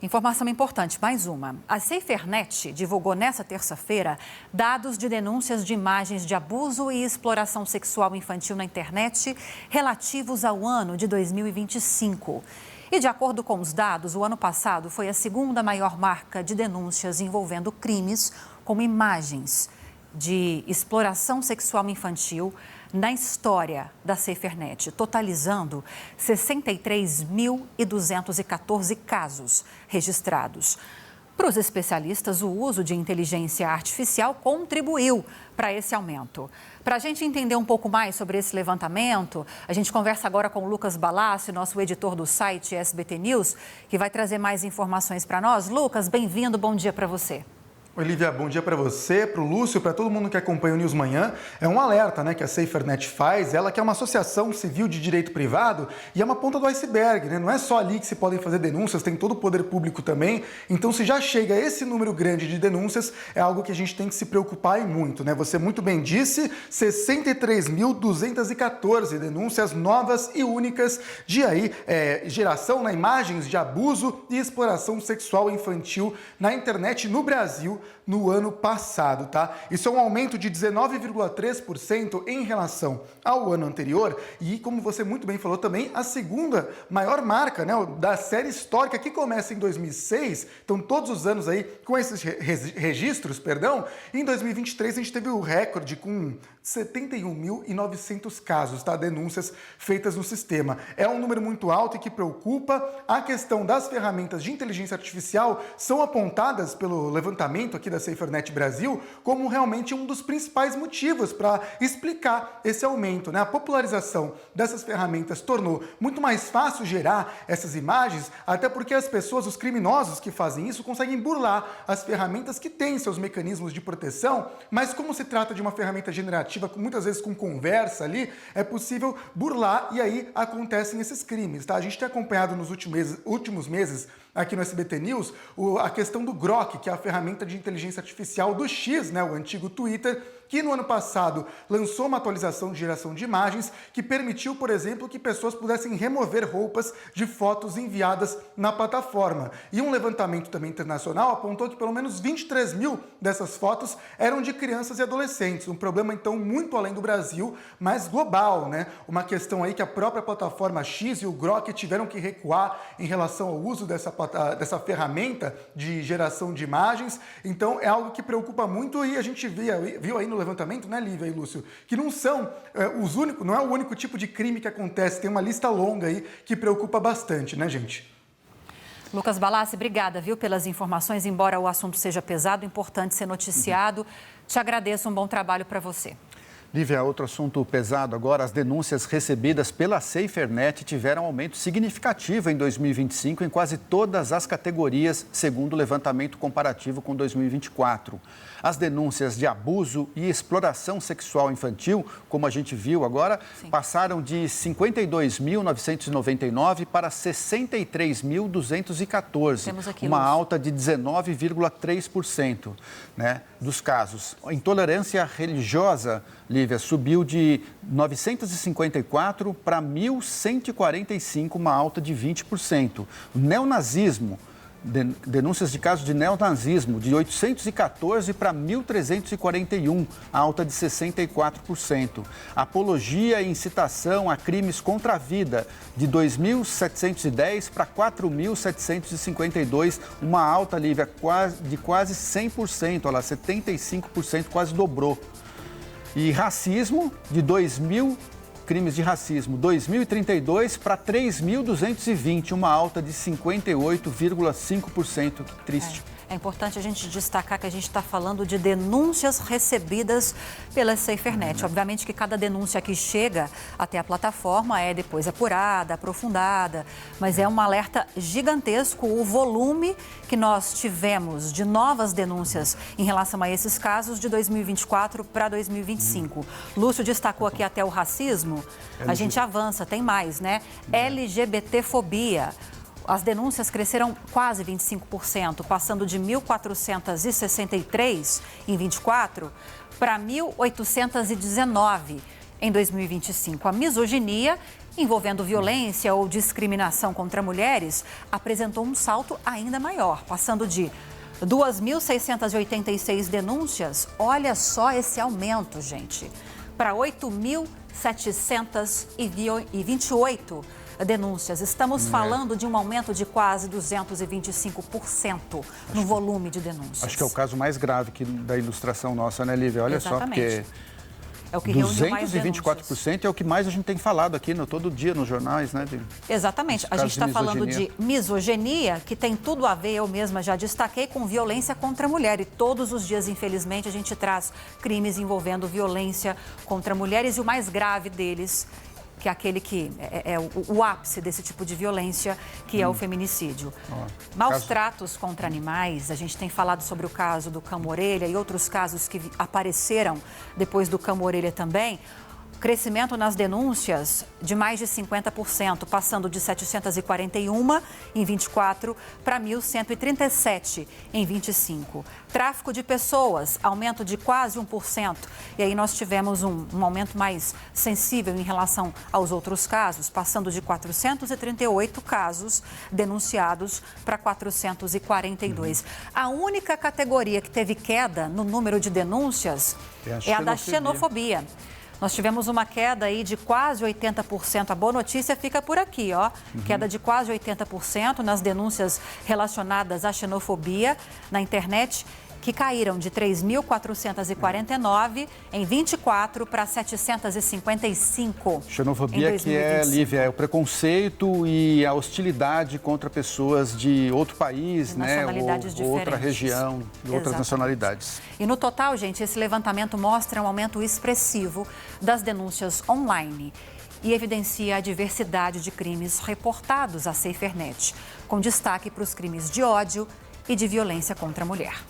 Informação importante, mais uma. A SaferNet divulgou nesta terça-feira dados de denúncias de imagens de abuso e exploração sexual infantil na internet relativos ao ano de 2025. E de acordo com os dados, o ano passado foi a segunda maior marca de denúncias envolvendo crimes como imagens de exploração sexual infantil na história da SaferNet, totalizando 63.214 casos registrados. Para os especialistas, o uso de inteligência artificial contribuiu para esse aumento. Para a gente entender um pouco mais sobre esse levantamento, a gente conversa agora com o Lucas Balassi, nosso editor do site SBT News, que vai trazer mais informações para nós. Lucas, bem-vindo, bom dia para você. Oi, Lívia, bom dia para você, para o Lúcio, para todo mundo que acompanha o News Manhã. É um alerta, que a SaferNet faz, ela que é uma associação civil de direito privado e é uma ponta do iceberg, Não é só ali que se podem fazer denúncias, tem todo o poder público também. Então, se já chega esse número grande de denúncias, é algo que a gente tem que se preocupar e muito, Você muito bem disse, 63.214 denúncias novas e únicas de geração, imagens de abuso e exploração sexual infantil na internet no Brasil no ano passado, Isso é um aumento de 19,3% em relação ao ano anterior e, como você muito bem falou também, a segunda maior marca, da série histórica que começa em 2006, então todos os anos aí com esses registros, em 2023 a gente teve o recorde com 71.900 casos, denúncias feitas no sistema. É um número muito alto e que preocupa. A questão das ferramentas de inteligência artificial são apontadas pelo levantamento aqui da SaferNet Brasil como realmente um dos principais motivos para explicar esse aumento, A popularização dessas ferramentas tornou muito mais fácil gerar essas imagens, até porque as pessoas, os criminosos que fazem isso, conseguem burlar as ferramentas que têm seus mecanismos de proteção, mas como se trata de uma ferramenta generativa, muitas vezes com conversa ali, é possível burlar e aí acontecem esses crimes, A gente tem acompanhado nos últimos meses aqui no SBT News a questão do Grok, que é a ferramenta de inteligência artificial do X, o antigo Twitter, que no ano passado lançou uma atualização de geração de imagens que permitiu, por exemplo, que pessoas pudessem remover roupas de fotos enviadas na plataforma. E um levantamento também internacional apontou que pelo menos 23 mil dessas fotos eram de crianças e adolescentes. Um problema, então, muito além do Brasil, mas global, Uma questão aí que a própria plataforma X e o Grok tiveram que recuar em relação ao uso dessa ferramenta de geração de imagens. Então, é algo que preocupa muito e a gente viu aí no levantamento, Lívia e Lúcio, que não são não é o único tipo de crime que acontece, tem uma lista longa aí que preocupa bastante, gente? Lucas Balassi, obrigada, pelas informações, embora o assunto seja pesado, importante ser noticiado. Te agradeço, um bom trabalho para você. Lívia, outro assunto pesado agora, as denúncias recebidas pela SaferNet tiveram aumento significativo em 2025 em quase todas as categorias, segundo o levantamento comparativo com 2024. As denúncias de abuso e exploração sexual infantil, como a gente viu agora, passaram de 52.999 para 63.214, uma alta de 19,3%, dos casos. A intolerância religiosa, Lívia, subiu de 954 para 1.145, uma alta de 20%. O neonazismo, denúncias de casos de neonazismo, de 814 para 1.341, alta de 64%. Apologia e incitação a crimes contra a vida, de 2.710 para 4.752, uma alta, Lívia, de quase 100%, olha lá, 75%, quase dobrou. E racismo, de 2.000 crimes de racismo, 2.032 para 3.220, uma alta de 58,5%. Que triste. É importante a gente destacar que a gente está falando de denúncias recebidas pela SaferNet. Obviamente que cada denúncia que chega até a plataforma é depois apurada, aprofundada, mas é um alerta gigantesco o volume que nós tivemos de novas denúncias em relação a esses casos de 2024 para 2025. Lúcio destacou aqui até o racismo, a gente avança, tem mais, LGBTfobia. As denúncias cresceram quase 25%, passando de 1.463 em 24 para 1.819 em 2025. A misoginia envolvendo violência ou discriminação contra mulheres apresentou um salto ainda maior, passando de 2.686 denúncias, olha só esse aumento, gente, para 8.728 denúncias. Estamos falando de um aumento de quase 225% no volume de denúncias. Acho que é o caso mais grave da ilustração nossa, né, Lívia? Olha só, porque é o que reúne mais 224% é o que mais a gente tem falado aqui todo dia nos jornais, né? Exatamente. A gente está falando de misoginia, que tem tudo a ver, eu mesma já destaquei, com violência contra a mulher. E todos os dias, infelizmente, a gente traz crimes envolvendo violência contra mulheres e o mais grave deles, que é aquele que é o ápice desse tipo de violência, que é o feminicídio. Maus tratos contra animais, a gente tem falado sobre o caso do cão-orelha e outros casos que apareceram depois do cão-orelha também. Crescimento nas denúncias de mais de 50%, passando de 741 em 24 para 1.137 em 25. Tráfico de pessoas, aumento de quase 1%. E aí nós tivemos um aumento mais sensível em relação aos outros casos, passando de 438 casos denunciados para 442. A única categoria que teve queda no número de denúncias é a da xenofobia. Nós tivemos uma queda aí de quase 80%. A boa notícia fica por aqui, ó. Queda de quase 80% nas denúncias relacionadas à xenofobia na internet, que caíram de 3.449 em 24 para 755. Xenofobia que é, Lívia, é o preconceito e a hostilidade contra pessoas de outro país, né? Ou outra região, de outras nacionalidades. E no total, gente, esse levantamento mostra um aumento expressivo das denúncias online e evidencia a diversidade de crimes reportados à SaferNet, com destaque para os crimes de ódio e de violência contra a mulher.